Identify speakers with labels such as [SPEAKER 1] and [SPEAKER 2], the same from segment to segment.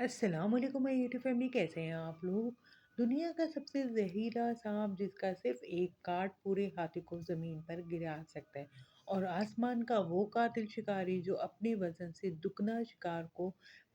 [SPEAKER 1] अस्सलाम वालेकुम my YouTube family, कैसे हैं आप लोग। दुनिया का सबसे जहरीला सांप जिसका सिर्फ एक काट पूरे हाथी को जमीन पर गिरा सकता है, और आसमान का वो कातिल शिकारी जो अपने वजन से दुगना शिकार को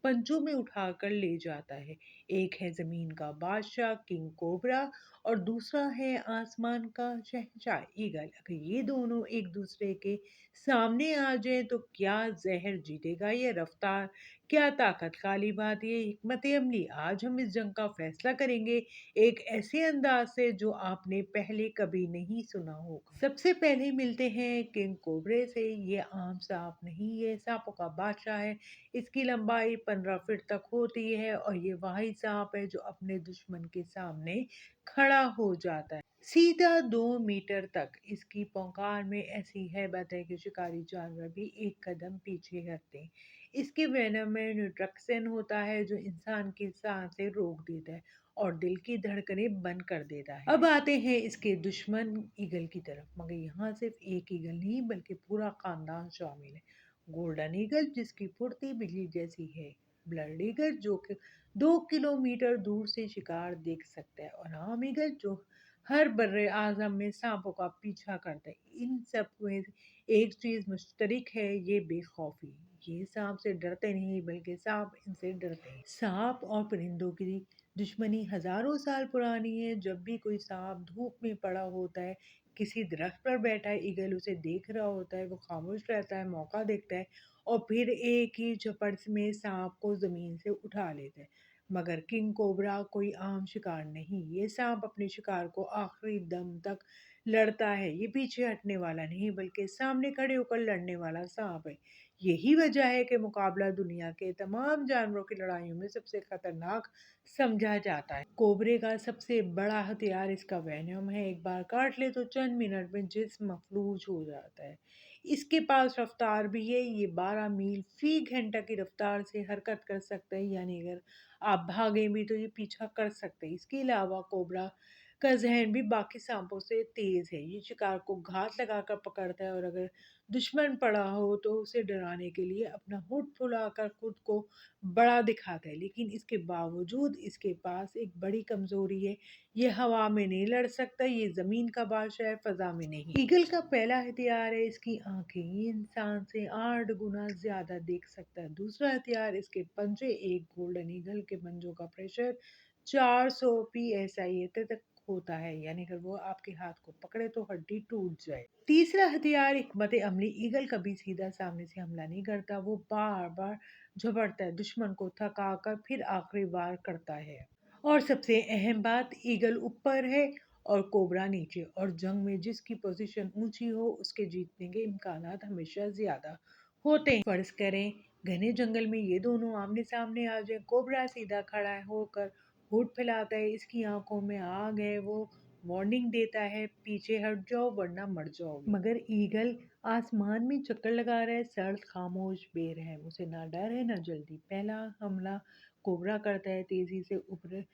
[SPEAKER 1] पंजों में उठाकर ले जाता है। एक है जमीन का बादशाह किंग कोबरा, और दूसरा है आसमान का शहंशाह ईगल। अगर ये दोनों एक दूसरे के सामने आ जाए तो क्या जहर जीतेगा या रफ्तार, क्या ताकत काली बात, ये हिकमत अमली। आज हम इस जंग का फैसला करेंगे, एक ऐसे अंदाज से जो आपने पहले कभी नहीं सुना होगा। सबसे पहले मिलते हैं किंग कोबरे से। ये आम सांप नहीं, ये सांपों का बादशाह है। इसकी लंबाई 15 फीट तक होती है, और ये वाहिद सांप है जो अपने दुश्मन के सामने खड़ा हो जाता है सीधा 2 मीटर तक। इसकी पोंकाल में ऐसी हैबत है कि शिकारी जानवर भी एक कदम पीछे हटते हैं। इसके वेनम में न्यूट्रक्सिन होता है जो इंसान की सांसें रोक देता है और दिल की धड़कनें बंद कर देता है। अब आते हैं इसके दुश्मन ईगल की तरफ, मगर यहाँ सिर्फ एक ईगल नहीं बल्कि पूरा खानदान शामिल है। गोल्डन ईगल जिसकी फुर्ती बिजली जैसी है, ब्लड ईगल जो कि 2 किलोमीटर दूर से शिकार देख सकता है, और आम ईगल जो हर बर्रे आजम में सांपों का पीछा करता है। इन सब में एक चीज मुश्तरक है, ये बेखौफी। ये सांप से डरते नहीं बल्कि सांप इनसे डरते हैं। सांप और परिंदों की दुश्मनी हजारों साल पुरानी है। जब भी कोई सांप धूप में पड़ा होता है, किसी दरख्त पर बैठा है, ईगल उसे देख रहा होता है, वो खामोश रहता है, मौका देखता है, और फिर एक ही झपट में सांप को जमीन से उठा लेता है। मगर किंग कोबरा कोई आम शिकार नहीं, ये सांप अपने शिकार को आखिरी दम तक लड़ता है। ये पीछे हटने वाला नहीं बल्कि सामने खड़े होकर लड़ने वाला सांप है। यही वजह है कि मुकाबला दुनिया के तमाम जानवरों की लड़ाइयों में सबसे खतरनाक समझा जाता है। कोबरे का सबसे बड़ा हथियार इसका वेनम है। एक बार काट ले तो चंद मिनट में जिस्म मफलूज हो जाता है। इसके पास रफ्तार भी है, ये 12 मील फी घंटा की रफ्तार से हरकत कर सकता है, यानी अगर आप भागें भी तो ये पीछा कर सकते हैं। इसके अलावा कोबरा का जहन भी बाकी सांपों से तेज है। ये शिकार को घात लगाकर पकड़ता है, और अगर दुश्मन पड़ा हो तो उसे डराने के लिए अपना होठ फुलाकर खुद को बड़ा दिखाता है। लेकिन इसके बावजूद इसके पास एक बड़ी कमजोरी है, ये हवा में नहीं लड़ सकता। ये जमीन का बादशाह है, फजा में नहीं। ईगल का पहला हथियार है इसकी आंखें। ये इंसान से 8 गुना ज्यादा देख सकता है। दूसरा हथियार इसके पंजे। एक गोल्डन ईगल के पंजों का प्रेशर 400 PSI तक होता है, यानी अगर वो आपके हाथ को पकड़े तो हड्डी टूट जाए। तीसरा हथियार हिकमत अमली। ईगल कभी सीधा सामने से हमला नहीं करता, वो बार बार झपटता है, दुश्मन को थका कर फिर आखिरी बार करता है। और सबसे अहम बात, ईगल ऊपर है और कोबरा नीचे, और जंग में जिसकी पोजीशन ऊंची हो उसके जीतने के इम्कानात हमेशा ज्यादा होते हैं। फर्ज करें घने जंगल में ये दोनों आमने सामने आ जाए। कोबरा सीधा खड़ा होकर होठ फैलाता है, इसकी आंखों में आग है, वो वार्निंग देता है, पीछे हट जाओ वरना मर जाओगे। मगर ईगल आसमान में चक्कर लगा रहा है, सर्द खामोश बेरहम, उसे ना डर है ना जल्दी। पहला हमला कोबरा करता है, तेजी से ऊपर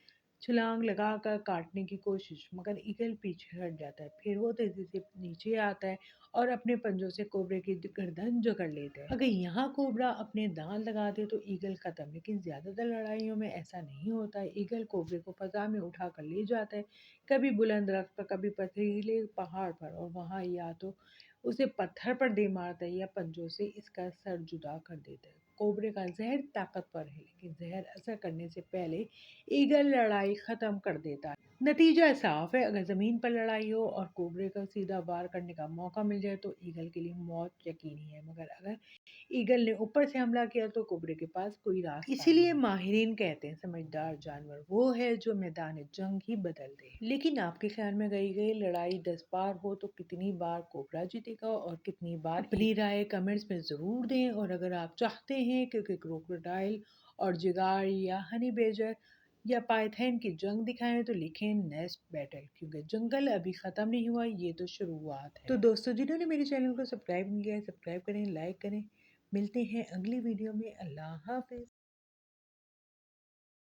[SPEAKER 1] छलांग लगाकर काटने की कोशिश, मगर ईगल पीछे हट जाता है। फिर वो तेजी से नीचे आता है और अपने पंजों से कोबरे की गर्दन जकड़ लेता है। अगर यहाँ कोबरा अपने दांत लगा दे तो ईगल खत्म, लेकिन ज्यादातर लड़ाइयों में ऐसा नहीं होता है। ईगल कोबरे को फजा में उठा कर ले जाता है, कभी बुलंद दरख्त पर, कभी पथरीले पहाड़ पर, और वहाँ या तो उसे पत्थर पर दे मारता है या पंजों से इसका सर जुदा कर देता है। कोबरे का जहर ताकतवर है, लेकिन जहर असर करने से पहले ईगल लड़ाई खत्म कर देता है। नतीजा साफ है, अगर जमीन पर लड़ाई हो और कोबरे को सीधा वार करने का मौका मिल जाए तो ईगल के लिए मौत यकीनी है। मगर अगर ईगल ने ऊपर से हमला किया तो कोबरे के पास कोई रास्ता इसीलिए नहीं। माहिरीन कहते हैं समझदार जानवर वो है जो मैदान जंग ही बदल दे। लेकिन आपके ख्याल में गई गई लड़ाई 10 बार हो तो कितनी बार कोबरा जीतेगा और कितनी बार? अपनी राय कमेंट्स में जरूर दें। और अगर आप चाहते हैं कि क्रोकोडाइल और जिगार या हनी बेजर या पाइथन की जंग दिखाएं तो लिखें नेक्स्ट बैटल, क्योंकि जंगल अभी खत्म नहीं हुआ, ये तो शुरुआत है। तो दोस्तों, जिन्होंने मेरे चैनल को सब्सक्राइब नहीं किया है, सब्सक्राइब करें, लाइक करें। मिलते हैं अगली वीडियो में। अल्लाह हाफिज।